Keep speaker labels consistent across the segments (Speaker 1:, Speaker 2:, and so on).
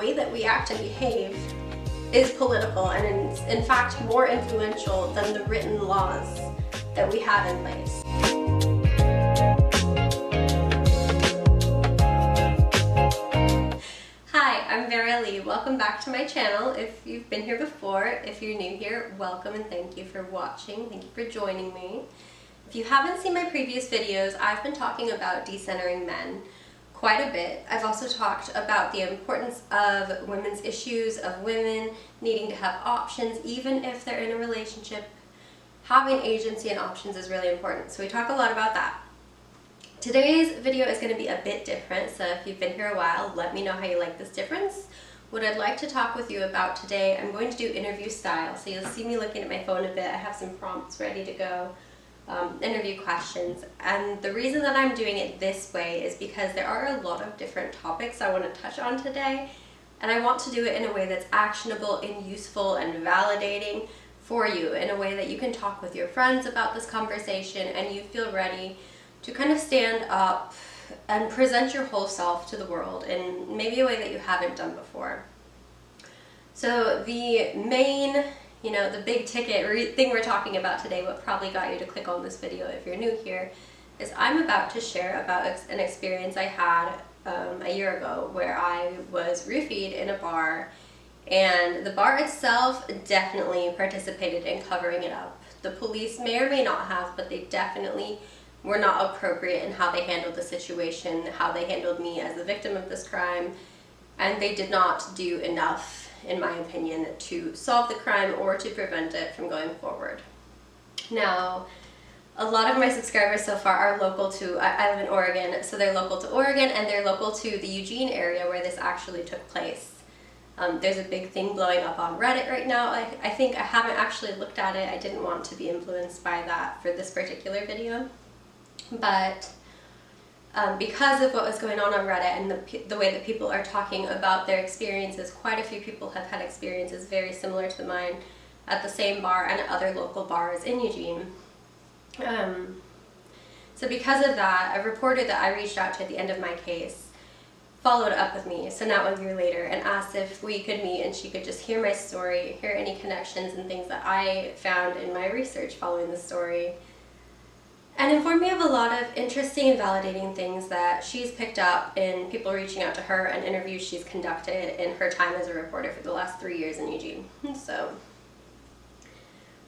Speaker 1: way that we act and behave is political and is in fact more influential than the written laws that we have in place. Hi, I'm Vera Lee. Welcome back to my channel. If you've been here before, if you're new here, welcome and thank you for watching. Thank you for joining me. If you haven't seen my previous videos, I've been talking about decentering men quite a bit. I've also talked about the importance of women's issues, of women needing to have options, even if they're in a relationship. Having agency and options is really important, so we talk a lot about that. Today's video is going to be a bit different, so if you've been here a while, let me know how you like this difference. What I'd like to talk with you about today, I'm going to do interview style, so you'll see me looking at my phone a bit. I have some prompts ready to go. Interview questions, and the reason that I'm doing it this way is because there are a lot of different topics I want to touch on today, and I want to do it in a way that's actionable and useful and validating for you, in a way that you can talk with your friends about this conversation and you feel ready to kind of stand up and present your whole self to the world in maybe a way that you haven't done before. So the main the big ticket thing we're talking about today, what probably got you to click on this video if you're new here, is I'm about to share about an experience I had a year ago where I was roofied in a bar, and the bar itself definitely participated in covering it up. The police may or may not have, but they definitely were not appropriate in how they handled the situation, how they handled me as the victim of this crime, and they did not do enough, in my opinion, to solve the crime or to prevent it from going forward. Now, a lot of my subscribers so far are local to, I live in Oregon, so they're local to Oregon and they're local to the Eugene area where this actually took place. There's a big thing blowing up on Reddit right now. I think I haven't actually looked at it. I didn't want to be influenced by that for this particular video, but because of what was going on Reddit and the way that people are talking about their experiences, quite a few people have had experiences very similar to mine at the same bar and at other local bars in Eugene. So because of that, a reporter that I reached out to at the end of my case followed up with me, so now a year later, and asked if we could meet and she could just hear my story, hear any connections and things that I found in my research following the story, and informed me of a lot of interesting and validating things that she's picked up in people reaching out to her and interviews she's conducted in her time as a reporter for the last 3 years in Eugene. So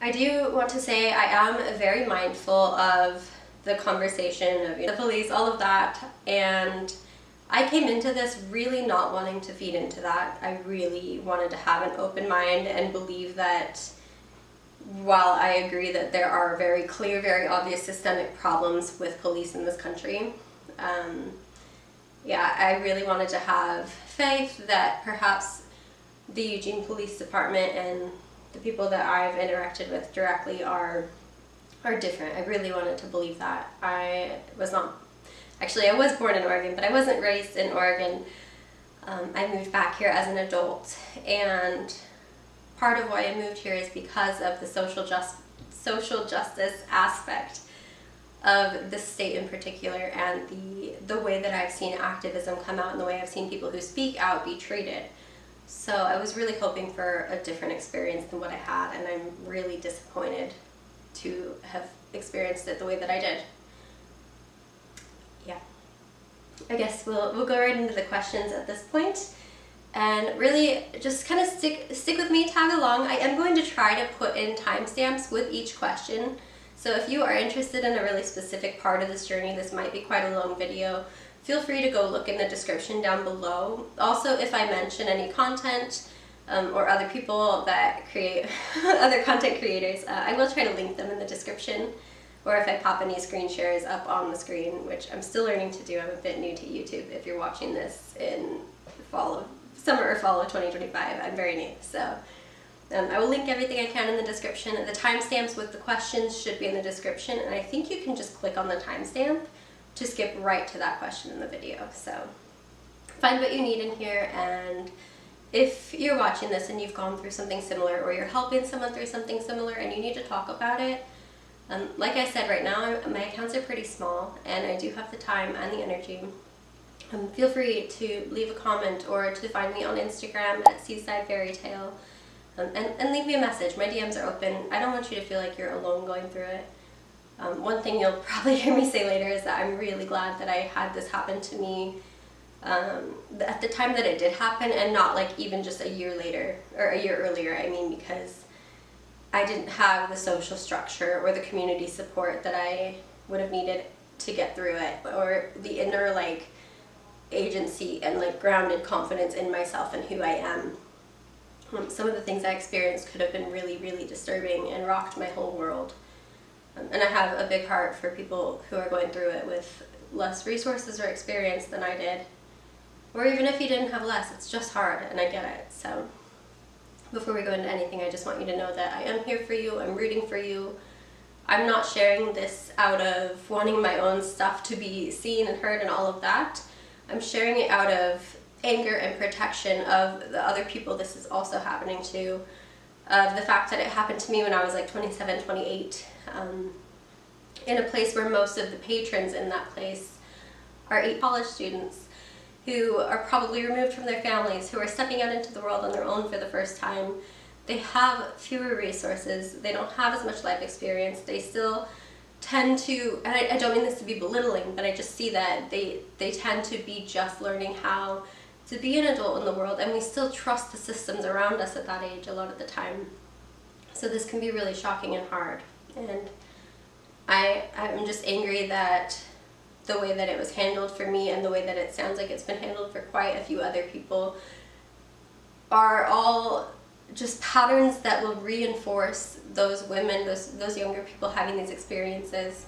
Speaker 1: I do want to say I am very mindful of the conversation of the police, all of that, and I came into this really not wanting to feed into that. I really wanted to have an open mind and believe that while I agree that there are very clear, very obvious systemic problems with police in this country, I really wanted to have faith that perhaps the Eugene Police Department and the people that I've interacted with directly are different. I really wanted to believe that. I was born in Oregon, but I wasn't raised in Oregon. I moved back here as an adult, and part of why I moved here is because of the social justice aspect of the state in particular, and the way that I've seen activism come out and the way I've seen people who speak out be treated. So I was really hoping for a different experience than what I had, and I'm really disappointed to have experienced it the way that I did. Yeah, I guess we'll go right into the questions at this point. And really just kind of stick with me, tag along. I am going to try to put in timestamps with each question. So if you are interested in a really specific part of this journey, this might be quite a long video, feel free to go look in the description down below. Also, if I mention any content or other people that create, other content creators, I will try to link them in the description. Or if I pop any screen shares up on the screen, which I'm still learning to do. I'm a bit new to YouTube if you're watching this in summer or fall of 2025. I'm very new, so I will link everything I can in the description. The timestamps with the questions should be in the description, and I think you can just click on the timestamp to skip right to that question in the video. So find what you need in here, and if you're watching this and you've gone through something similar, or you're helping someone through something similar and you need to talk about it, like I said, right now my accounts are pretty small and I do have the time and the energy. feel free to leave a comment or to find me on Instagram at Seaside Fairy Tale, and leave me a message. My DMs are open. I don't want you to feel like you're alone going through it. One thing you'll probably hear me say later is that I'm really glad that I had this happen to me at the time that it did happen, and not like even just a year later or a year earlier. I mean, because I didn't have the social structure or the community support that I would have needed to get through it, or the inner like agency and like grounded confidence in myself and who I am. Some of the things I experienced could have been really, really disturbing and rocked my whole world. And I have a big heart for people who are going through it with less resources or experience than I did. Or even if you didn't have less, it's just hard, and I get it. So before we go into anything, I just want you to know that I am here for you. I'm rooting for you. I'm not sharing this out of wanting my own stuff to be seen and heard and all of that. I'm sharing it out of anger and protection of the other people this is also happening to, of the fact that it happened to me when I was like 27, 28, in a place where most of the patrons in that place are college students who are probably removed from their families, who are stepping out into the world on their own for the first time. They have fewer resources, they don't have as much life experience, they still tend to, and I don't mean this to be belittling, but I just see that they tend to be just learning how to be an adult in the world, and we still trust the systems around us at that age a lot of the time. So this can be really shocking and hard, and I'm just angry that the way that it was handled for me and the way that it sounds like it's been handled for quite a few other people are all just patterns that will reinforce those women, those younger people having these experiences.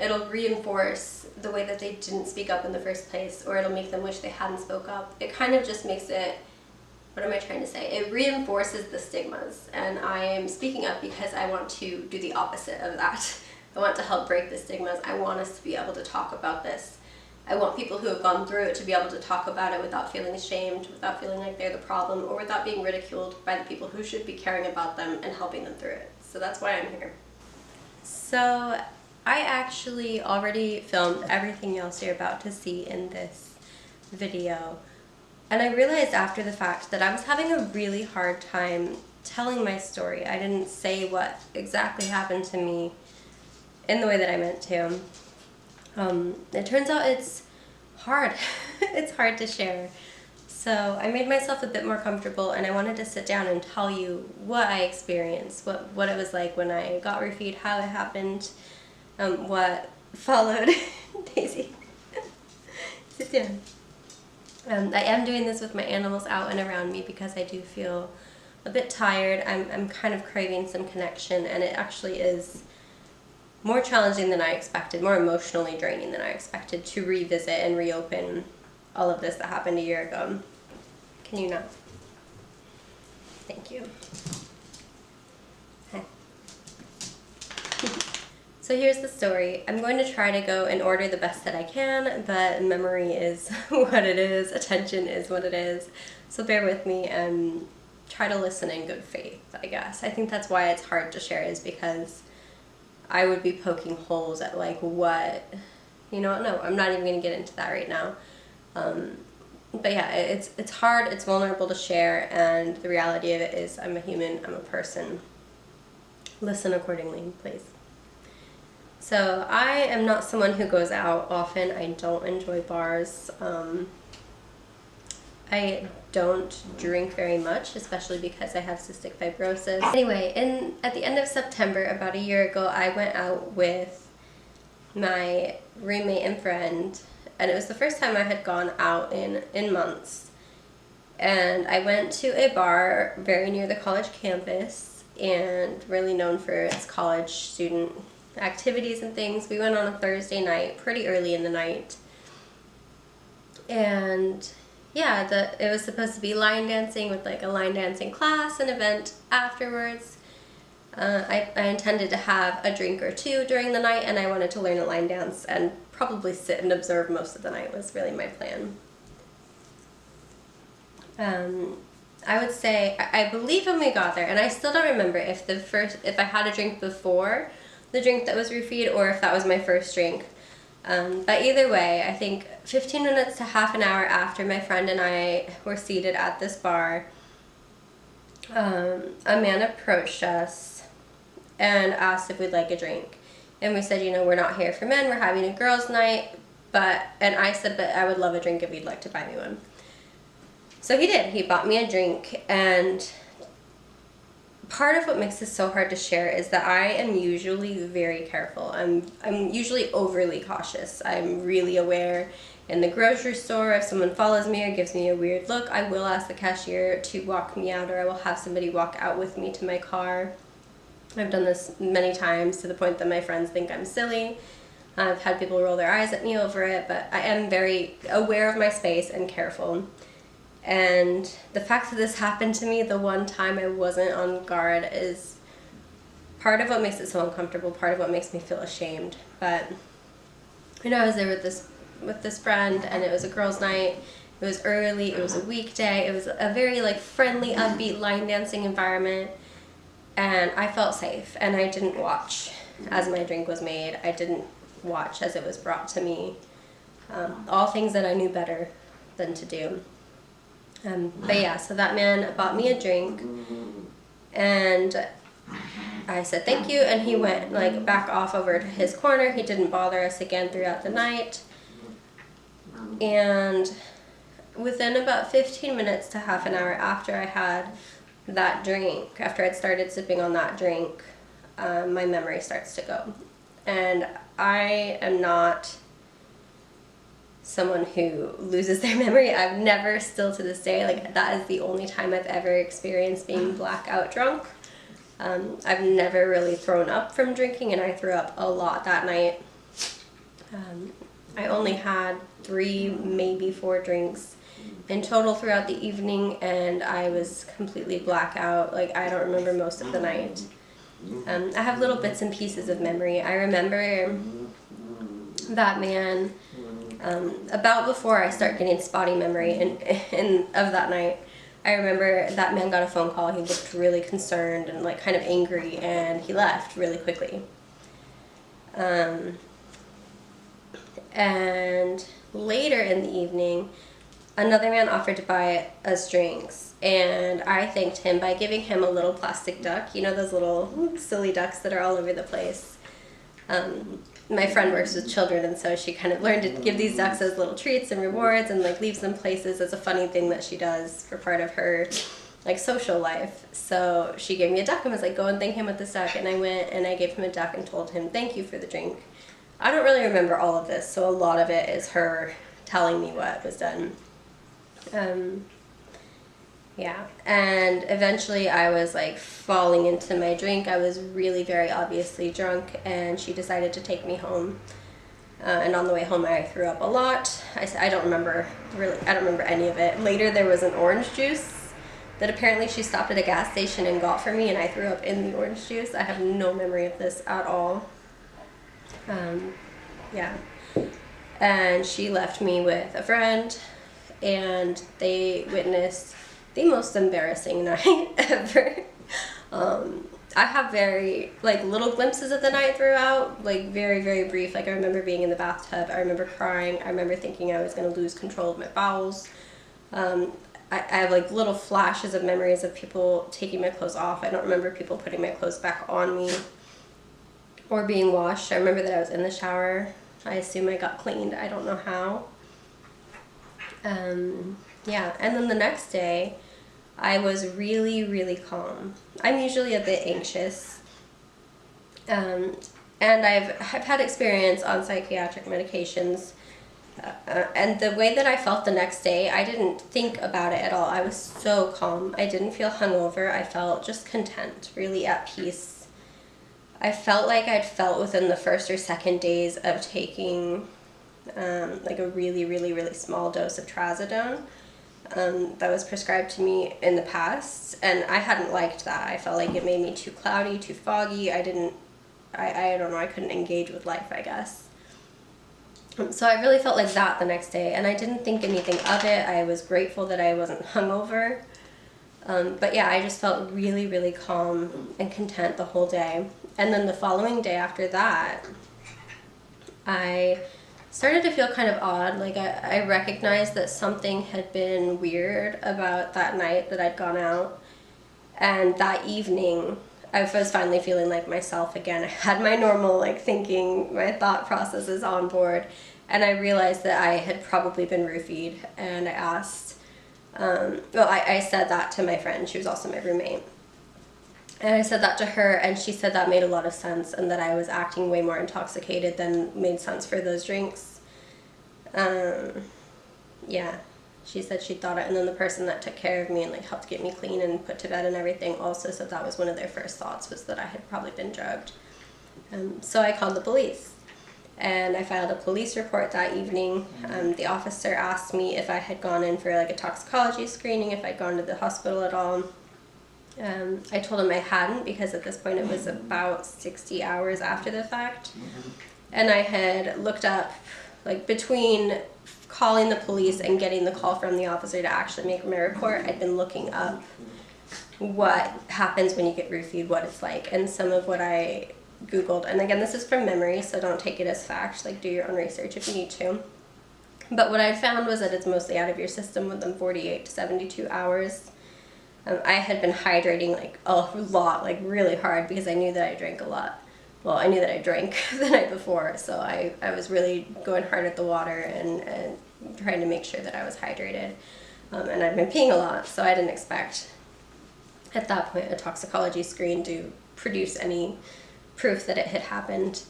Speaker 1: It'll reinforce the way that they didn't speak up in the first place, or it'll make them wish they hadn't spoke up. It kind of just makes it, what am I trying to say? It reinforces the stigmas, and I am speaking up because I want to do the opposite of that. I want to help break the stigmas. I want us to be able to talk about this. I want people who have gone through it to be able to talk about it without feeling ashamed, without feeling like they're the problem, or without being ridiculed by the people who should be caring about them and helping them through it. So that's why I'm here. So I actually already filmed everything else you're about to see in this video. And I realized after the fact that I was having a really hard time telling my story. I didn't say what exactly happened to me in the way that I meant to. It turns out it's hard. It's hard to share. So I made myself a bit more comfortable, and I wanted to sit down and tell you what I experienced, what it was like when I got roofied, how it happened, what followed. Daisy, sit down. I am doing this with my animals out and around me because I do feel a bit tired. I'm kind of craving some connection, and it actually is more challenging than I expected, more emotionally draining than I expected to revisit and reopen all of this that happened a year ago. Can you not? Thank you. Okay. So here's the story. I'm going to try to go in order the best that I can, but memory is what it is, attention is what it is. So bear with me and try to listen in good faith, I guess. I think that's why it's hard to share, is because I would be poking holes at like what, you know, no, I'm not even going to get into that right now. But yeah, it's hard, it's vulnerable to share, and the reality of it is I'm a human, I'm a person. Listen accordingly, please. So I am not someone who goes out often. I don't enjoy bars. I don't drink very much, especially because I have cystic fibrosis. Anyway, at the end of September, about a year ago, I went out with my roommate and friend, and it was the first time I had gone out in months. And I went to a bar very near the college campus, and really known for its college student activities and things. We went on a Thursday night, pretty early in the night. And yeah, it was supposed to be line dancing with like a line dancing class, an event afterwards. I intended to have a drink or two during the night, and I wanted to learn a line dance and probably sit and observe most of the night was really my plan. I would say, I believe when we got there, and I still don't remember if I had a drink before the drink that was roofied or if that was my first drink. But either way, I think 15 minutes to half an hour after my friend and I were seated at this bar, a man approached us and asked if we'd like a drink. And we said, you know, we're not here for men, we're having a girls' night. And I said, but I would love a drink if you'd like to buy me one. So he did. He bought me a drink, and part of what makes this so hard to share is that I am usually very careful. I'm usually overly cautious. I'm really aware. In the grocery store, if someone follows me or gives me a weird look, I will ask the cashier to walk me out, or I will have somebody walk out with me to my car. I've done this many times to the point that my friends think I'm silly. I've had people roll their eyes at me over it, but I am very aware of my space and careful. And the fact that this happened to me the one time I wasn't on guard is part of what makes it so uncomfortable, part of what makes me feel ashamed. But, you know, I was there with this friend, and it was a girls' night. It was early, it was a weekday, it was a very like friendly, upbeat line dancing environment, and I felt safe. And I didn't watch as my drink was made. I didn't watch as it was brought to me. All things that I knew better than to do. But yeah, so that man bought me a drink, and I said thank you, and he went like back off over to his corner. He didn't bother us again throughout the night. And within about 15 minutes to half an hour after I had that drink, after I'd started sipping on that drink, my memory starts to go. And I am not someone who loses their memory. I've never, still to this day, like that is the only time I've ever experienced being blackout drunk. I've never really thrown up from drinking, and I threw up a lot that night. I only had 3, maybe 4 drinks in total throughout the evening, and I was completely blackout. Like, I don't remember most of the night. I have little bits and pieces of memory. I remember that man, about before I start getting spotty memory of that night, I remember that man got a phone call. He looked really concerned and like kind of angry, and he left really quickly. And later in the evening, another man offered to buy us drinks, and I thanked him by giving him a little plastic duck. You know those little silly ducks that are all over the place? My friend works with children, and so she kind of learned to give these ducks as little treats and rewards, and like leaves them places as a funny thing that she does for part of her like social life. So she gave me a duck and was like, go and thank him with this duck. And I went and I gave him a duck and told him thank you for the drink. I don't really remember all of this, so a lot of it is her telling me what was done. Yeah, and eventually I was like falling into my drink. I was really very obviously drunk, and she decided to take me home. And on the way home I threw up a lot. I don't remember any of it. Later there was an orange juice that apparently she stopped at a gas station and got for me, and I threw up in the orange juice. I have no memory of this at all. Yeah, and she left me with a friend, and they witnessed the most embarrassing night ever. I have very like little glimpses of the night throughout, like very, very brief. Like I remember being in the bathtub, I remember crying, I remember thinking I was going to lose control of my bowels. I have like little flashes of memories of people taking my clothes off. I don't remember people putting my clothes back on me or being washed. I remember that I was in the shower. I assume I got cleaned. I don't know how. Yeah, and then the next day, I was really, really calm. I'm usually a bit anxious, and I've had experience on psychiatric medications, and the way that I felt the next day, I didn't think about it at all. I was so calm. I didn't feel hungover. I felt just content, really at peace. I felt like I'd felt within the first or second days of taking like a really, really, really small dose of trazodone that was prescribed to me in the past, and I hadn't liked that. I felt like it made me too cloudy, too foggy. I don't know, I couldn't engage with life, I guess. So I really felt like that the next day, and I didn't think anything of it. I was grateful that I wasn't hungover. But yeah, I just felt really, really calm and content the whole day. And then the following day after that, I started to feel kind of odd. Like I recognized that something had been weird about that night that I'd gone out. And that evening, I was finally feeling like myself again. I had my normal like thinking, my thought processes on board. And I realized that I had probably been roofied. And I asked, I said that to my friend. She was also my roommate. And I said that to her, and she said that made a lot of sense, and that I was acting way more intoxicated than made sense for those drinks. Yeah, she said she thought it, and then the person that took care of me and like helped get me clean and put to bed and everything also said that was one of their first thoughts, was that I had probably been drugged. So I called the police, and I filed a police report that evening. The officer asked me if I had gone in for like a toxicology screening, if I'd gone to the hospital at all. I told him I hadn't, because at this point it was about 60 hours after the fact. And I had looked up, like between calling the police and getting the call from the officer to actually make my report, I'd been looking up what happens when you get roofied, what it's like, and some of what I Googled. And again, this is from memory, so don't take it as fact, like do your own research if you need to. But what I found was that it's mostly out of your system within 48 to 72 hours. I had been hydrating like a lot, like really hard, because I knew that I drank a lot. Well, I knew that I drank the night before, so I was really going hard at the water and trying to make sure that I was hydrated. And I'd been peeing a lot, so I didn't expect at that point a toxicology screen to produce any proof that it had happened.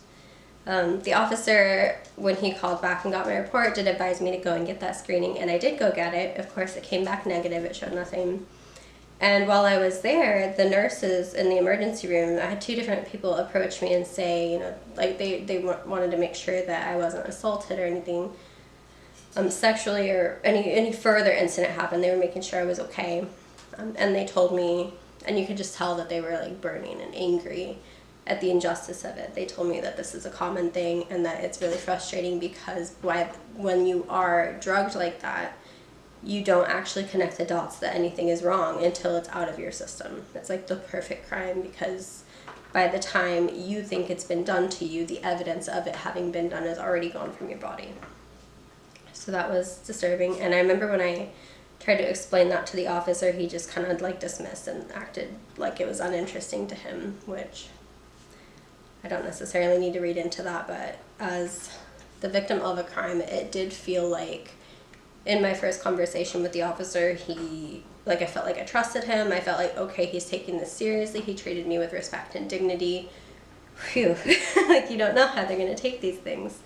Speaker 1: The officer, when he called back and got my report, did advise me to go and get that screening, and I did go get it. Of course, it came back negative. It showed nothing. And while I was there, the nurses in the emergency room, I had two different people approach me and say, you know, like they wanted to make sure that I wasn't assaulted or anything sexually, or any further incident happened. They were making sure I was okay. And they told me, and you could just tell that they were like burning and angry at the injustice of it. They told me that this is a common thing and that it's really frustrating, because when you are drugged like that, you don't actually connect the dots that anything is wrong until it's out of your system. It's like the perfect crime, because by the time you think it's been done to you, the evidence of it having been done is already gone from your body. So that was disturbing. And I remember when I tried to explain that to the officer, he just kind of like dismissed and acted like it was uninteresting to him, which I don't necessarily need to read into that, but as the victim of a crime, it did feel like in my first conversation with the officer, I felt like I trusted him. I felt like, okay, he's taking this seriously. He treated me with respect and dignity. Phew, like you don't know how they're gonna take these things.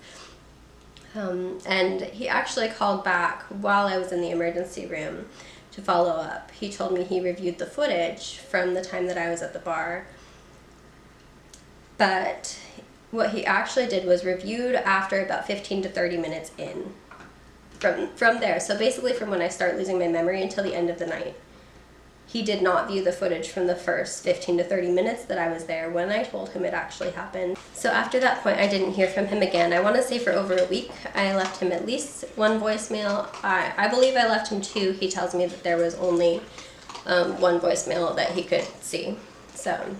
Speaker 1: And he actually called back while I was in the emergency room to follow up. He told me he reviewed the footage from the time that I was at the bar. But what he actually did was reviewed after about 15 to 30 minutes in. From there, so basically from when I start losing my memory until the end of the night. He did not view the footage from the first 15 to 30 minutes that I was there when I told him it actually happened. So after that point, I didn't hear from him again. I want to say for over a week. I left him at least one voicemail. I believe I left him two. He tells me that there was only one voicemail that he could see. So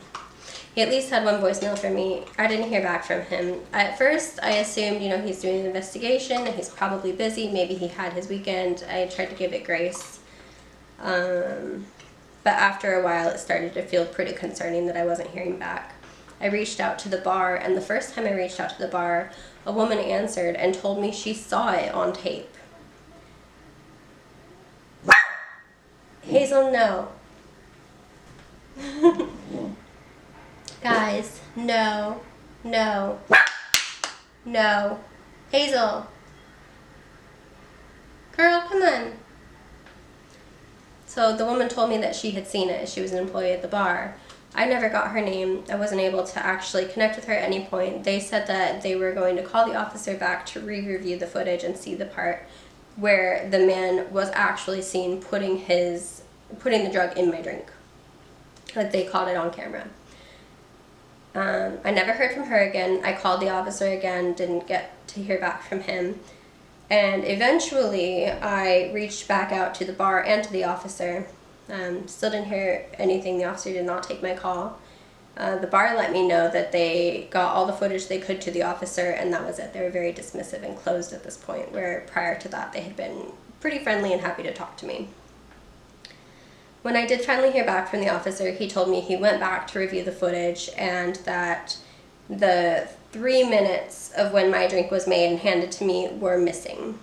Speaker 1: he at least had one voicemail from me. I didn't hear back from him. At first, I assumed, he's doing an investigation and he's probably busy. Maybe he had his weekend. I tried to give it grace. But after a while, it started to feel pretty concerning that I wasn't hearing back. I reached out to the bar, and the first time I reached out to the bar, a woman answered and told me she saw it on tape. Hazel, no. Guys, no, no, no. Hazel. Girl, come on. So the woman told me that she had seen it. She was an employee at the bar. I never got her name. I wasn't able to actually connect with her at any point. They said that they were going to call the officer back to re-review the footage and see the part where the man was actually seen putting the drug in my drink. Like they caught it on camera. I never heard from her again. I called the officer again, didn't get to hear back from him. And eventually I reached back out to the bar and to the officer. Still didn't hear anything. The officer did not take my call. The bar let me know that they got all the footage they could to the officer, and that was it. They were very dismissive and closed at this point, where prior to that they had been pretty friendly and happy to talk to me. When I did finally hear back from the officer, he told me he went back to review the footage and that the 3 minutes of when my drink was made and handed to me were missing.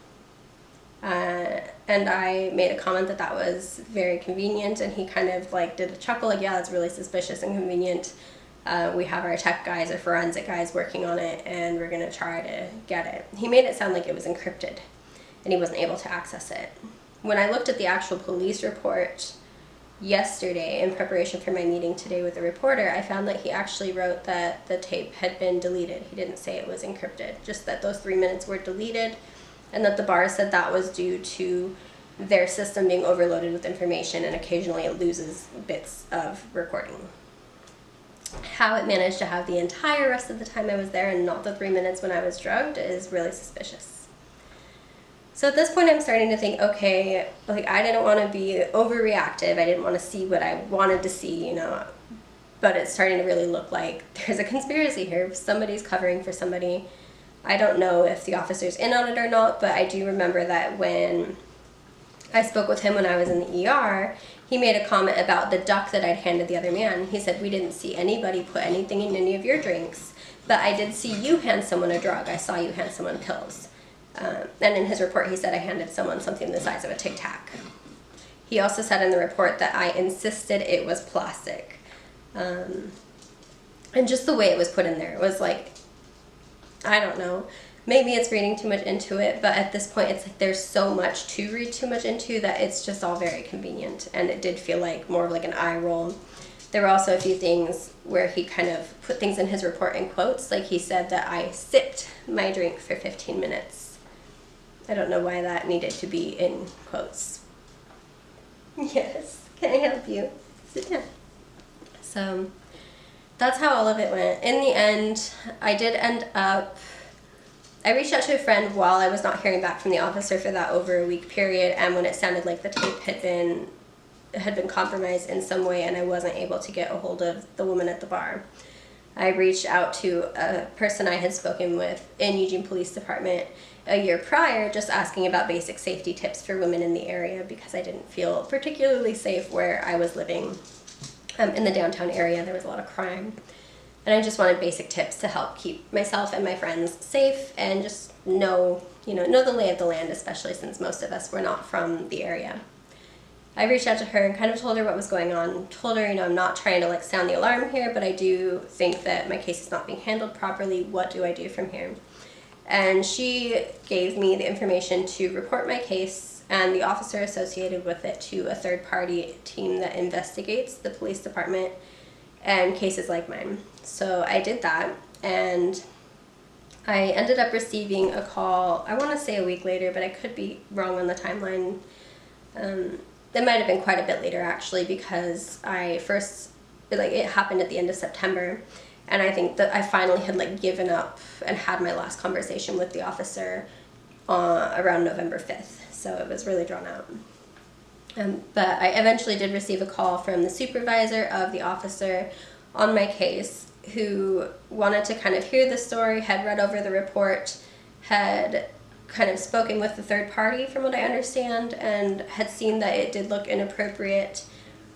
Speaker 1: And I made a comment that that was very convenient, and he kind of like did a chuckle like, yeah, that's really suspicious and convenient. We have our tech guys or forensic guys working on it, and we're gonna try to get it. He made it sound like it was encrypted and he wasn't able to access it. When I looked at the actual police report yesterday in preparation for my meeting today with the reporter, I found that he actually wrote that the tape had been deleted. He didn't say it was encrypted, just that those 3 minutes were deleted, and that the bar said that was due to their system being overloaded with information and occasionally it loses bits of recording. How it managed to have the entire rest of the time I was there and not the 3 minutes when I was drugged is really suspicious. So at this point I'm starting to think, okay, like I didn't want to be overreactive. I didn't want to see what I wanted to see, you know, but it's starting to really look like there's a conspiracy here. Somebody's covering for somebody. I don't know if the officer's in on it or not, but I do remember that when I spoke with him when I was in the ER, he made a comment about the duck that I'd handed the other man. He said, we didn't see anybody put anything in any of your drinks, but I did see you hand someone a drug. I saw you hand someone pills. And in his report, he said I handed someone something the size of a Tic Tac. He also said in the report that I insisted it was plastic. And just the way it was put in there, it was like, I don't know, maybe it's reading too much into it, but at this point it's like there's so much to read too much into that it's just all very convenient, and it did feel like more of like an eye roll. There were also a few things where he kind of put things in his report in quotes, like he said that I sipped my drink for 15 minutes. I don't know why that needed to be in quotes. Yes, can I help you? Sit down. So that's how all of it went. In the end, I did end up, I reached out to a friend while I was not hearing back from the officer for that over a week period, and when it sounded like the tape had been compromised in some way and I wasn't able to get a hold of the woman at the bar, I reached out to a person I had spoken with in Eugene Police Department a year prior, just asking about basic safety tips for women in the area because I didn't feel particularly safe where I was living. In the downtown area, there was a lot of crime, and I just wanted basic tips to help keep myself and my friends safe and just know the lay of the land, especially since most of us were not from the area. I reached out to her and kind of told her what was going on. Told her, I'm not trying to like sound the alarm here, but I do think that my case is not being handled properly. What do I do from here? And she gave me the information to report my case and the officer associated with it to a third-party team that investigates the police department and cases like mine. So I did that, and I ended up receiving a call, I want to say a week later, but I could be wrong on the timeline. It might have been quite a bit later, actually, because it happened at the end of September, and I think that I finally had given up and had my last conversation with the officer around November 5th. So it was really drawn out. But I eventually did receive a call from the supervisor of the officer on my case, who wanted to kind of hear the story, had read over the report, had kind of spoken with the third party from what I understand, and had seen that it did look inappropriate.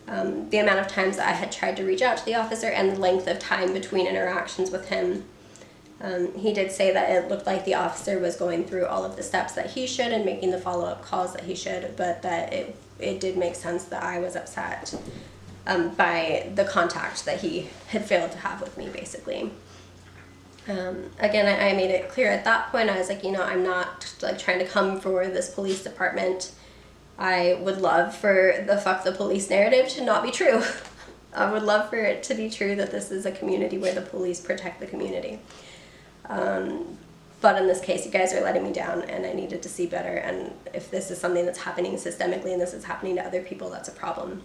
Speaker 1: The amount of times that I had tried to reach out to the officer and the length of time between interactions with him. He did say that it looked like the officer was going through all of the steps that he should and making the follow-up calls that he should, but that it did make sense that I was upset by the contact that he had failed to have with me, basically. Again, I made it clear at that point, I was like, I'm not trying to come for this police department. I would love for the fuck the police narrative to not be true. I would love for it to be true that this is a community where the police protect the community. But in this case, you guys are letting me down, and I needed to see better, and if this is something that's happening systemically and this is happening to other people, that's a problem.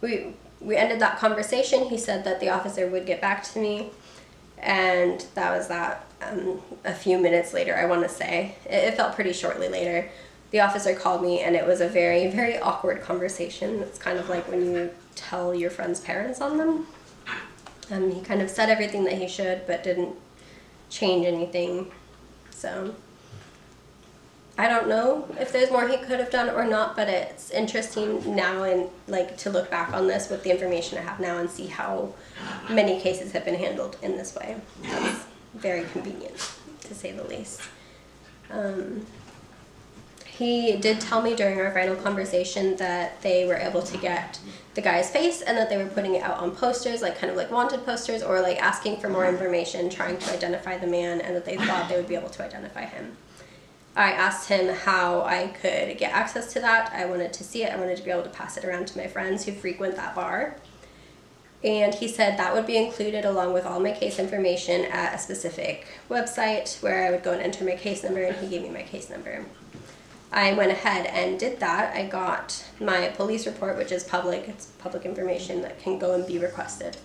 Speaker 1: We ended that conversation. He said that the officer would get back to me, and that was that. A few minutes later, I want to say. It felt pretty shortly later. the officer called me, and it was a very, very awkward conversation. It's kind of like when you tell your friend's parents on them. He kind of said everything that he should, but didn't change anything. So I don't know if there's more he could have done or not, but it's interesting now, and like to look back on this with the information I have now and see how many cases have been handled in this way. That's very convenient, to say the least. He did tell me during our final conversation that they were able to get the guy's face, and that they were putting it out on posters, like kind of like wanted posters, or like asking for more information, trying to identify the man, and that they thought they would be able to identify him. I asked him how I could get access to that. I wanted to see it. I wanted to be able to pass it around to my friends who frequent that bar. And he said that would be included along with all my case information at a specific website where I would go and enter my case number, and he gave me my case number. I went ahead and did that. I got my police report, which is public. It's public information that can go and be requested.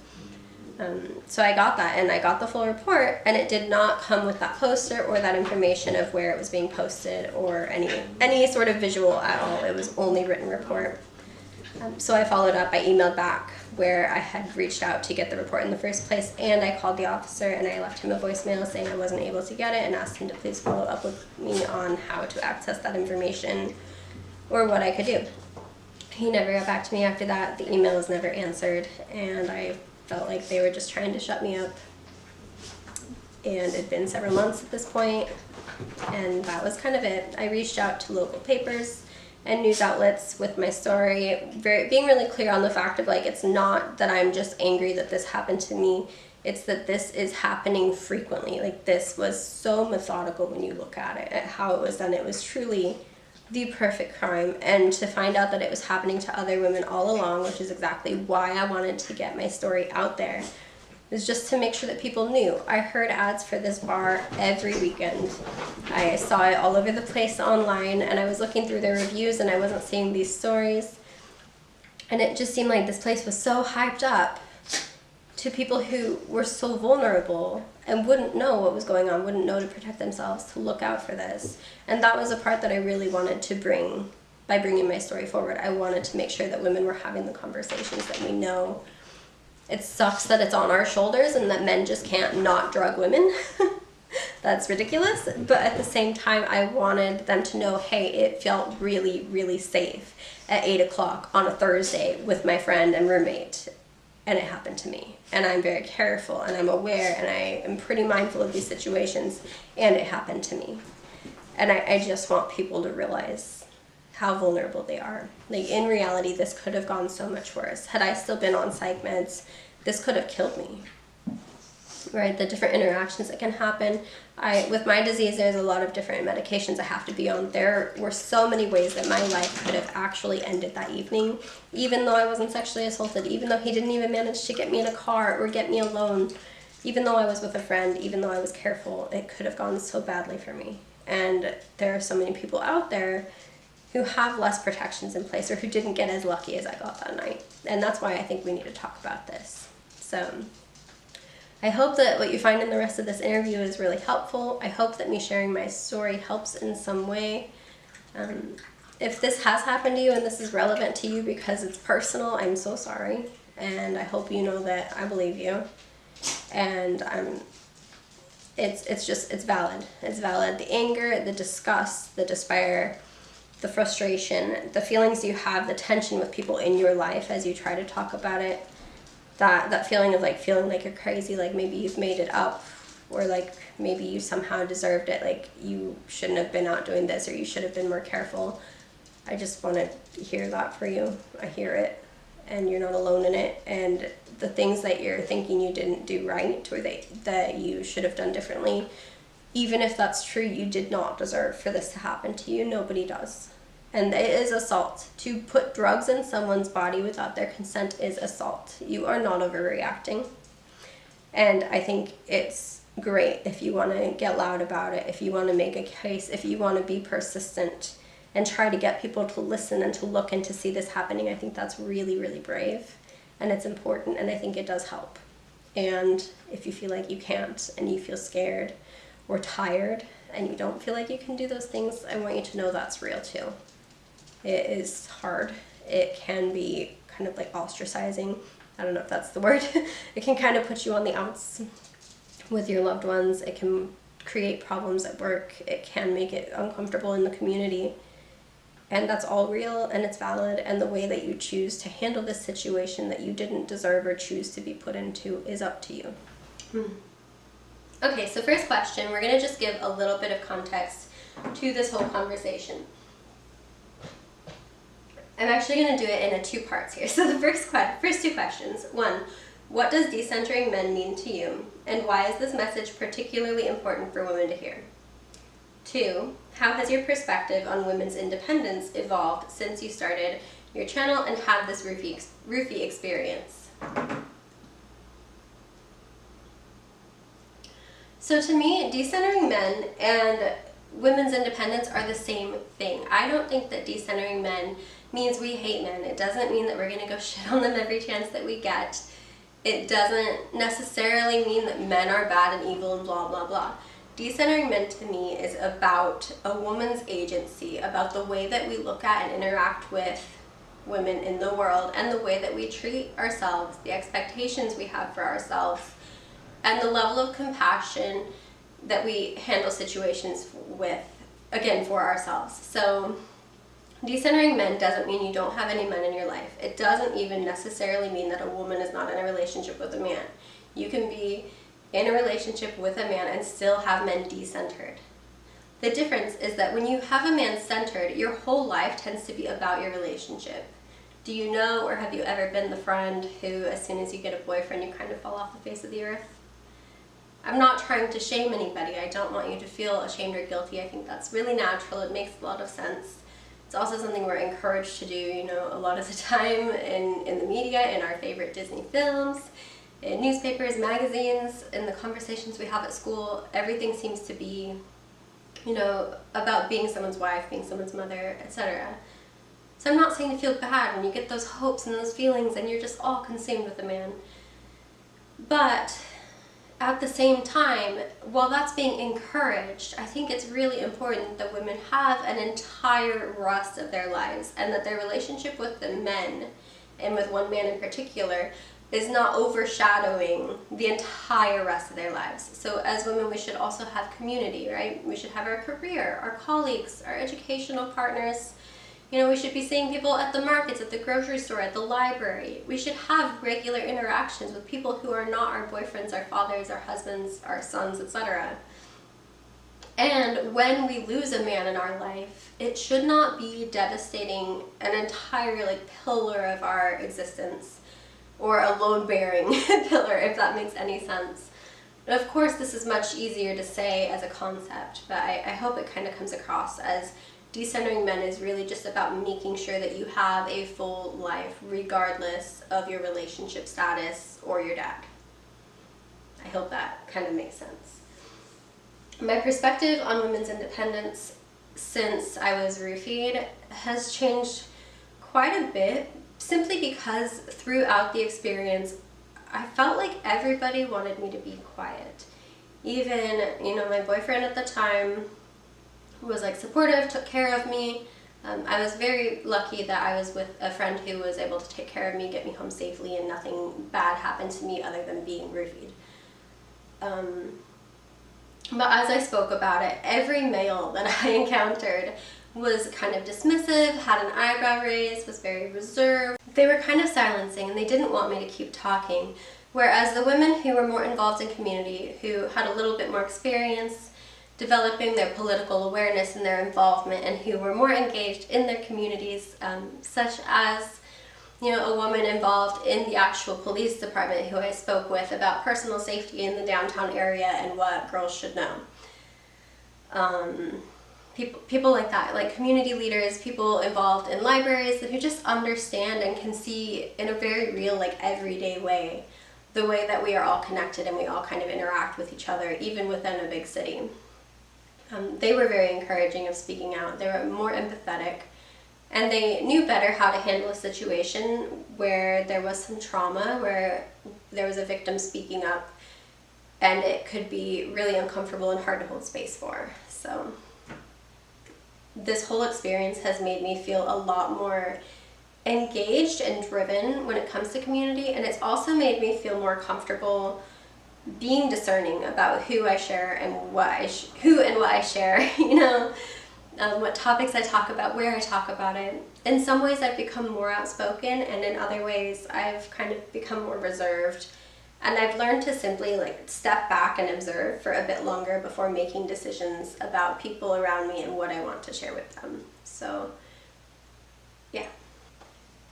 Speaker 1: So I got that, and I got the full report, and it did not come with that poster or that information of where it was being posted or any sort of visual at all. It was only written report. So I followed up. I emailed back where I had reached out to get the report in the first place, and I called the officer, and I left him a voicemail saying I wasn't able to get it, and asked him to please follow up with me on how to access that information or what I could do. He never got back to me after that. The email was never answered, and I felt like they were just trying to shut me up. And it'd been several months at this point, and that was kind of it. I reached out to local papers and news outlets with my story, being really clear on the fact of like, it's not that I'm just angry that this happened to me, it's that this is happening frequently. Like, this was so methodical when you look at it, at how it was done. It was truly the perfect crime, and to find out that it was happening to other women all along, which is exactly why I wanted to get my story out there, is just to make sure that people knew. I heard ads for this bar every weekend. I saw it all over the place online, and I was looking through their reviews, and I wasn't seeing these stories. And it just seemed like this place was so hyped up to people who were so vulnerable and wouldn't know what was going on, wouldn't know to protect themselves, to look out for this. And that was a part that I really wanted to bring by bringing my story forward. I wanted to make sure that women were having the conversations that we know. It sucks that it's on our shoulders and that men just can't not drug women. That's ridiculous. But at the same time, I wanted them to know, hey, it felt really, really safe at 8 o'clock on a Thursday with my friend and roommate. And it happened to me. And I'm very careful, and I'm aware, and I am pretty mindful of these situations, and it happened to me. And I just want people to realize how vulnerable they are. Like, in reality, this could have gone so much worse. Had I still been on psych meds, this could have killed me. Right? The different interactions that can happen. With my disease, there's a lot of different medications I have to be on. There were so many ways that my life could have actually ended that evening, even though I wasn't sexually assaulted, even though he didn't even manage to get me in a car or get me alone, even though I was with a friend, even though I was careful, it could have gone so badly for me. And there are so many people out there who have less protections in place, or who didn't get as lucky as I got that night. And that's why I think we need to talk about this. So I hope that what you find in the rest of this interview is really helpful. I hope that me sharing my story helps in some way. If this has happened to you and this is relevant to you because it's personal, I'm so sorry. And I hope you know that I believe you. And it's valid. It's valid. The anger, the disgust, the despair, the frustration, the feelings you have, the tension with people in your life as you try to talk about it, that feeling of like feeling like you're crazy, like maybe you've made it up, or like maybe you somehow deserved it, like you shouldn't have been out doing this, or you should have been more careful. I just want to hear that for you. I hear it, and you're not alone in it. And the things that you're thinking you didn't do right, or that you should have done differently, even if that's true, you did not deserve for this to happen to you. Nobody does. And it is assault. To put drugs in someone's body without their consent is assault. You are not overreacting. And I think it's great if you want to get loud about it, if you want to make a case, if you want to be persistent and try to get people to listen and to look and to see this happening. I think that's really, really brave, and it's important, and I think it does help. And if you feel like you can't, and you feel scared or tired, and you don't feel like you can do those things, I want you to know that's real too. It is hard. It can be kind of like ostracizing. I don't know if that's the word. It can kind of put you on the outs with your loved ones. It can create problems at work. It can make it uncomfortable in the community. And that's all real and it's valid, and the way that you choose to handle this situation that you didn't deserve or choose to be put into is up to you. Okay, so first question, we're going to just give a little bit of context to this whole conversation. I'm actually going to do it in two parts here. So the first two questions. 1, what does decentering men mean to you, and why is this message particularly important for women to hear? 2, how has your perspective on women's independence evolved since you started your channel and had this roofie experience? So to me, decentering men and women's independence are the same thing. I don't think that decentering men means we hate men. It doesn't mean that we're going to go shit on them every chance that we get. It doesn't necessarily mean that men are bad and evil and blah, blah, blah. Decentering men to me is about a woman's agency, about the way that we look at and interact with women in the world, and the way that we treat ourselves, the expectations we have for ourselves, and the level of compassion that we handle situations with, again, for ourselves. So decentering men doesn't mean you don't have any men in your life. It doesn't even necessarily mean that a woman is not in a relationship with a man. You can be in a relationship with a man and still have men decentered. The difference is that when you have a man centered, your whole life tends to be about your relationship. Do you know, or have you ever been the friend who, as soon as you get a boyfriend, you kind of fall off the face of the earth? I'm not trying to shame anybody. I don't want you to feel ashamed or guilty. I think that's really natural. It makes a lot of sense. It's also something we're encouraged to do, you know, a lot of the time in the media, in our favorite Disney films, in newspapers, magazines, in the conversations we have at school. Everything seems to be, you know, about being someone's wife, being someone's mother, etc. So I'm not saying to feel bad when you get those hopes and those feelings and you're just all consumed with a man. But at the same time, while that's being encouraged, I think it's really important that women have an entire rest of their lives, and that their relationship with the men, and with one man in particular, is not overshadowing the entire rest of their lives. So as women, we should also have community, right? We should have our career, our colleagues, our educational partners. You know, we should be seeing people at the markets, at the grocery store, at the library. We should have regular interactions with people who are not our boyfriends, our fathers, our husbands, our sons, etc. And when we lose a man in our life, it should not be devastating an entire pillar of our existence, or a load-bearing pillar, if that makes any sense. But of course, this is much easier to say as a concept, but I hope it kind of comes across as decentering men is really just about making sure that you have a full life regardless of your relationship status or your dad. I hope that kind of makes sense. My perspective on women's independence since I was roofied has changed quite a bit, simply because throughout the experience I felt like everybody wanted me to be quiet. Even, you know, my boyfriend at the time was supportive, took care of me. I was very lucky that I was with a friend who was able to take care of me, get me home safely, and nothing bad happened to me other than being roofied. But as I spoke about it, every male that I encountered was kind of dismissive, had an eyebrow raised, was very reserved. They were kind of silencing, and they didn't want me to keep talking. Whereas the women who were more involved in community, who had a little bit more experience developing their political awareness and their involvement, and who were more engaged in their communities, such as, you know, a woman involved in the actual police department who I spoke with about personal safety in the downtown area and what girls should know. People like that, like community leaders, people involved in libraries who just understand and can see in a very real, everyday way, the way that we are all connected and we all kind of interact with each other, even within a big city. They were very encouraging of speaking out. They were more empathetic, and they knew better how to handle a situation where there was some trauma, where there was a victim speaking up, and it could be really uncomfortable and hard to hold space for. So this whole experience has made me feel a lot more engaged and driven when it comes to community, and it's also made me feel more comfortable being discerning about who I share and what I share, you know, what topics I talk about, where I talk about it. In some ways I've become more outspoken, and in other ways I've kind of become more reserved, and I've learned to simply like step back and observe for a bit longer before making decisions about people around me and what I want to share with them. So yeah.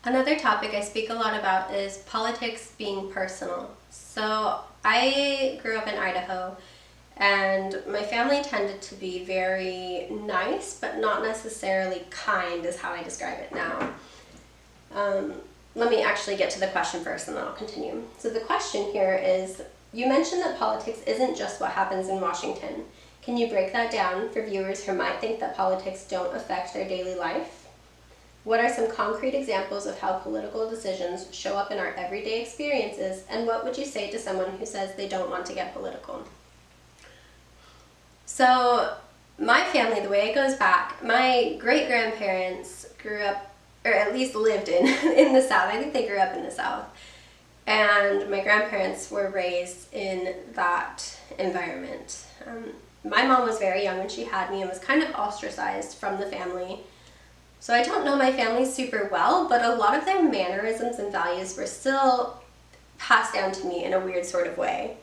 Speaker 1: Another topic I speak a lot about is politics being personal. So I grew up in Idaho, and my family tended to be very nice, but not necessarily kind is how I describe it now. Let me actually get to the question first and then I'll continue. So the question here is, you mentioned that politics isn't just what happens in Washington. Can you break that down for viewers who might think that politics don't affect their daily life? What are some concrete examples of how political decisions show up in our everyday experiences, and what would you say to someone who says they don't want to get political? So my family, the way it goes back, my great-grandparents grew up, or at least lived in the South. I think they grew up in the South. And my grandparents were raised in that environment. My mom was very young when she had me and was kind of ostracized from the family. So I don't know my family super well, but a lot of their mannerisms and values were still passed down to me in a weird sort of way.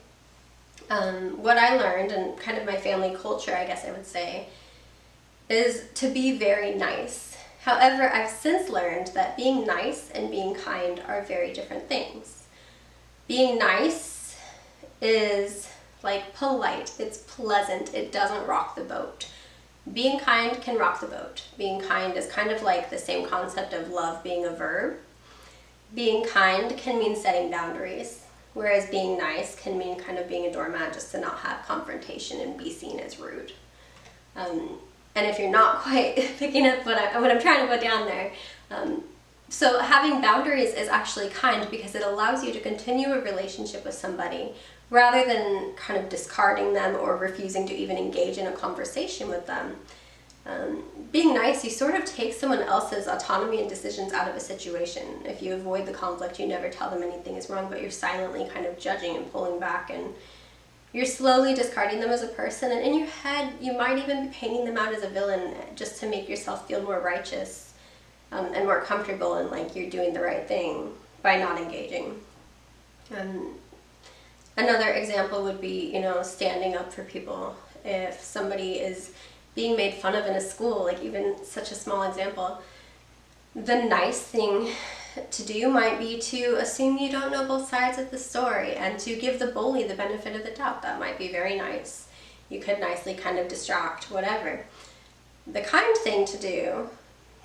Speaker 1: What I learned, and kind of my family culture, I guess I would say, is to be very nice. However, I've since learned that being nice and being kind are very different things. Being nice is like polite, it's pleasant, it doesn't rock the boat. Being kind can rock the boat. Being kind is kind of like the same concept of love being a verb. Being kind can mean setting boundaries, whereas being nice can mean kind of being a doormat just to not have confrontation and be seen as rude. And if you're not quite picking up what I'm trying to put down there, so having boundaries is actually kind because it allows you to continue a relationship with somebody rather than kind of discarding them or refusing to even engage in a conversation with them. Being nice, you sort of take someone else's autonomy and decisions out of a situation. If you avoid the conflict, you never tell them anything is wrong, but you're silently kind of judging and pulling back, and you're slowly discarding them as a person, and in your head you might even be painting them out as a villain just to make yourself feel more righteous and more comfortable and like you're doing the right thing by not engaging. Another example would be, you know, standing up for people. If somebody is being made fun of in a school, like even such a small example, the nice thing to do might be to assume you don't know both sides of the story and to give the bully the benefit of the doubt. That might be very nice. You could nicely kind of distract, whatever. The kind thing to do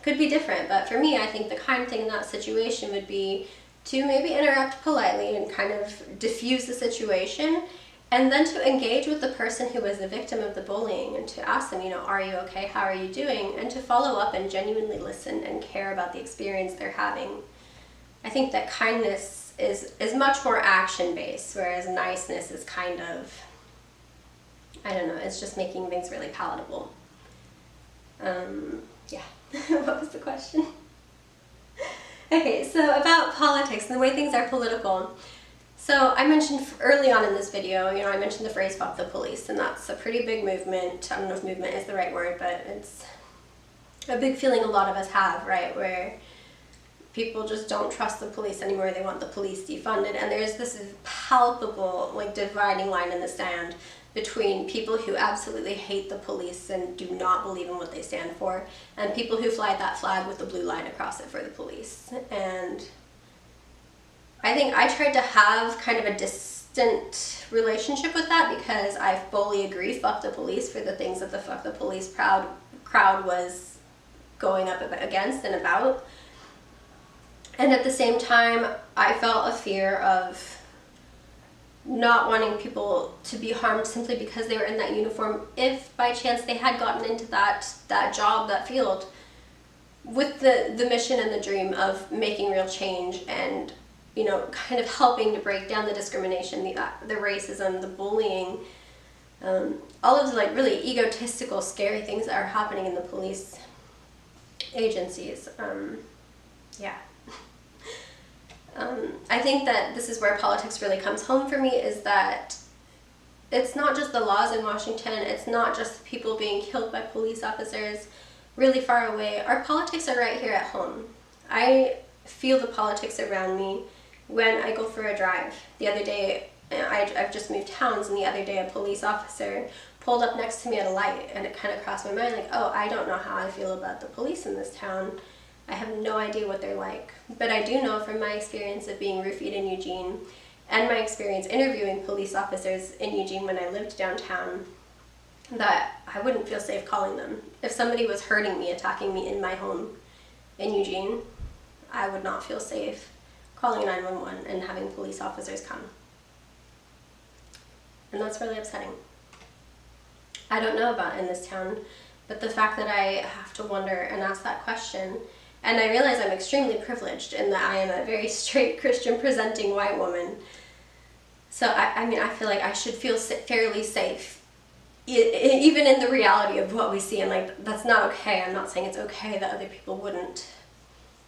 Speaker 1: could be different, but for me, I think the kind thing in that situation would be to maybe interrupt politely and kind of diffuse the situation, and then to engage with the person who was the victim of the bullying and to ask them, you know, are you okay? How are you doing? And to follow up and genuinely listen and care about the experience they're having. I think that kindness is much more action-based, whereas niceness is kind of, I don't know, it's just making things really palatable. Yeah, what was the question? Okay, so about politics and the way things are political. So I mentioned early on in this video, you know, I mentioned the phrase "fuck the police," and that's a pretty big movement. I don't know if movement is the right word, but it's a big feeling a lot of us have, right, where people just don't trust the police anymore. They want the police defunded, and there's this palpable, like, dividing line in the sand between people who absolutely hate the police and do not believe in what they stand for, and people who fly that flag with the blue line across it for the police. And I think I tried to have kind of a distant relationship with that because I fully agree, fuck the police, for the things that the fuck the police crowd was going up against and about. And at the same time, I felt a fear of not wanting people to be harmed simply because they were in that uniform if by chance they had gotten into that job, that field, with the mission and the dream of making real change and, you know, kind of helping to break down the discrimination, the racism, the bullying, all of the like really egotistical, scary things that are happening in the police agencies. Yeah. I think that this is where politics really comes home for me, is that it's not just the laws in Washington, it's not just people being killed by police officers really far away. Our politics are right here at home. I feel the politics around me when I go for a drive. The other day, I've just moved towns, and the other day a police officer pulled up next to me at a light, and it kind of crossed my mind like, oh, I don't know how I feel about the police in this town. I have no idea what they're like. But I do know from my experience of being roofied in Eugene, and my experience interviewing police officers in Eugene when I lived downtown, that I wouldn't feel safe calling them. If somebody was hurting me, attacking me in my home in Eugene, I would not feel safe calling 911 and having police officers come. And that's really upsetting. I don't know about in this town, but the fact that I have to wonder and ask that question, and I realize I'm extremely privileged in that I am a very straight Christian presenting white woman. So I mean, I feel like I should feel fairly safe, even in the reality of what we see. And like, that's not okay. I'm not saying it's okay that other people wouldn't,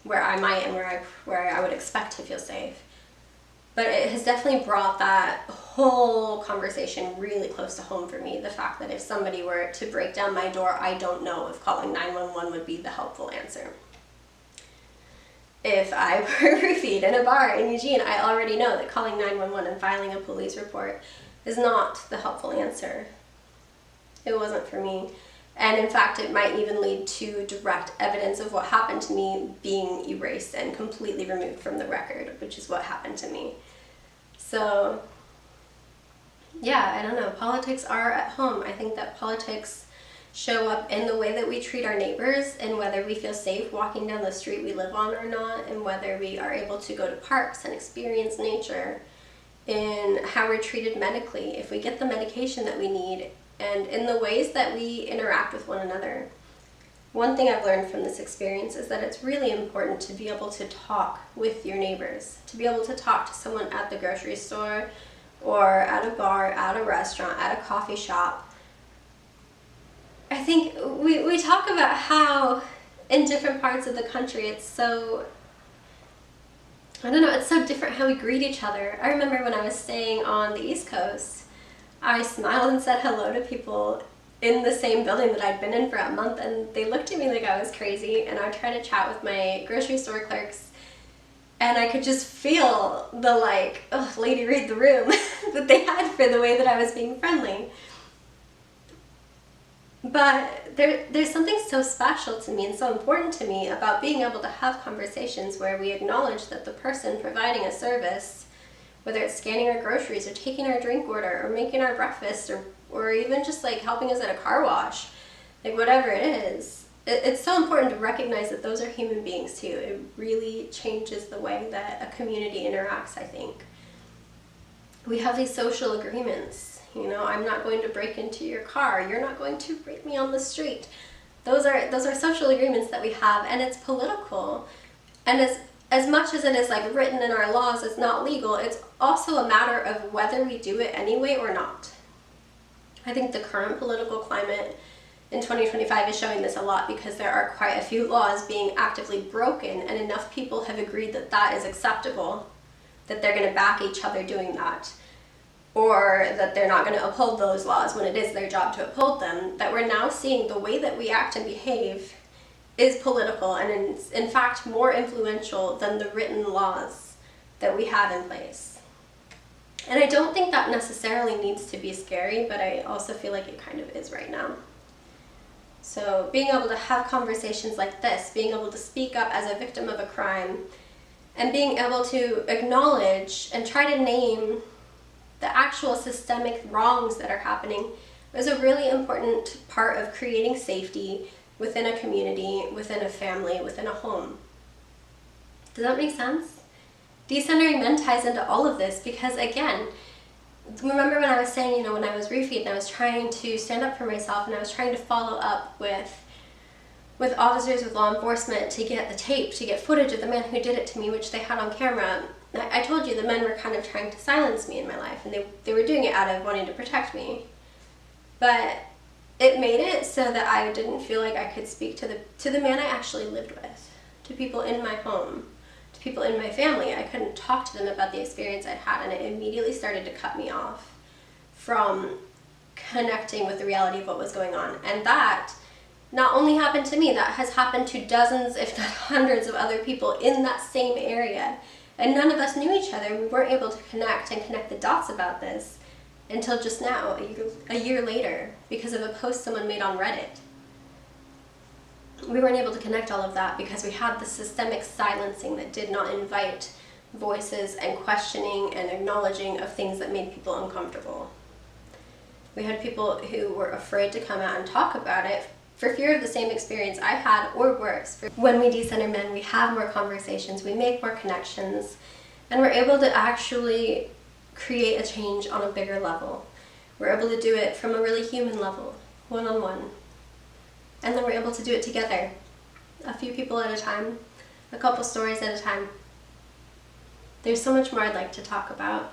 Speaker 1: where I might and where I would expect to feel safe. But it has definitely brought that whole conversation really close to home for me. The fact that if somebody were to break down my door, I don't know if calling 911 would be the helpful answer. If I were roofied in a bar in Eugene, I already know that calling 911 and filing a police report is not the helpful answer. It wasn't for me. And in fact, it might even lead to direct evidence of what happened to me being erased and completely removed from the record, which is what happened to me. So, yeah, I don't know. Politics are at home. I think that politics show up in the way that we treat our neighbors, and whether we feel safe walking down the street we live on or not, and whether we are able to go to parks and experience nature, in how we're treated medically, if we get the medication that we need, and in the ways that we interact with one another. One thing I've learned from this experience is that it's really important to be able to talk with your neighbors, to be able to talk to someone at the grocery store, or at a bar, at a restaurant, at a coffee shop. I think we talk about how in different parts of the country it's so, I don't know, it's so different how we greet each other. I remember when I was staying on the East Coast, I smiled and said hello to people in the same building that I'd been in for a month, and they looked at me like I was crazy, and I tried to chat with my grocery store clerks, and I could just feel the like, oh, lady read the room that they had for the way that I was being friendly. But there's something so special to me and so important to me about being able to have conversations where we acknowledge that the person providing a service, whether it's scanning our groceries or taking our drink order or making our breakfast or even just like helping us at a car wash, like whatever it is, it's so important to recognize that those are human beings too. It really changes the way that a community interacts, I think. We have these social agreements. You know, I'm not going to break into your car. You're not going to rape me on the street. Those are social agreements that we have, and it's political. And as much as it is like written in our laws, it's not legal. It's also a matter of whether we do it anyway or not. I think the current political climate in 2025 is showing this a lot, because there are quite a few laws being actively broken, and enough people have agreed that that is acceptable, that they're going to back each other doing that, or that they're not going to uphold those laws when it is their job to uphold them, that we're now seeing the way that we act and behave is political, and in fact more influential than the written laws that we have in place. And I don't think that necessarily needs to be scary, but I also feel like it kind of is right now. So being able to have conversations like this, being able to speak up as a victim of a crime, and being able to acknowledge and try to name the actual systemic wrongs that are happening is a really important part of creating safety within a community, within a family, within a home. Does that make sense? Decentering men ties into all of this because, again, remember when I was saying, you know, when I was roofied and I was trying to stand up for myself and I was trying to follow up with officers, with law enforcement to get the tape, to get footage of the man who did it to me, which they had on camera. I told you the men were kind of trying to silence me in my life, and they were doing it out of wanting to protect me. But it made it so that I didn't feel like I could speak to the man I actually lived with, to people in my home, to people in my family. I couldn't talk to them about the experience I'd had, and it immediately started to cut me off from connecting with the reality of what was going on. And that not only happened to me, that has happened to dozens, if not hundreds of other people in that same area. And none of us knew each other. We weren't able to connect the dots about this until just now, a year later, because of a post someone made on Reddit. We weren't able to connect all of that because we had the systemic silencing that did not invite voices and questioning and acknowledging of things that made people uncomfortable. We had people who were afraid to come out and talk about it for fear of the same experience I had, or worse. When we decenter men, we have more conversations, we make more connections, and we're able to actually create a change on a bigger level. We're able to do it from a really human level, one-on-one. And then we're able to do it together, a few people at a time, a couple stories at a time. There's so much more I'd like to talk about,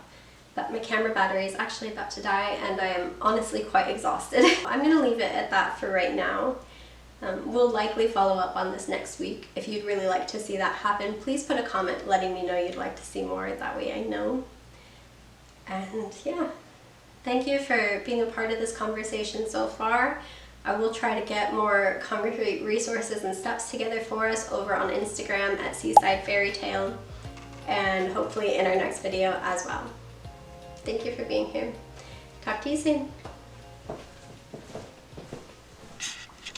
Speaker 1: but my camera battery is actually about to die, and I am honestly quite exhausted. I'm going to leave it at that for right now. We'll likely follow up on this next week. If you'd really like to see that happen, please put a comment letting me know you'd like to see more, that way I know. And yeah, thank you for being a part of this conversation so far. I will try to get more concrete resources and steps together for us over on Instagram at Seaside Fairy Tale, and hopefully in our next video as well. Thank you for being here. Talk to you soon.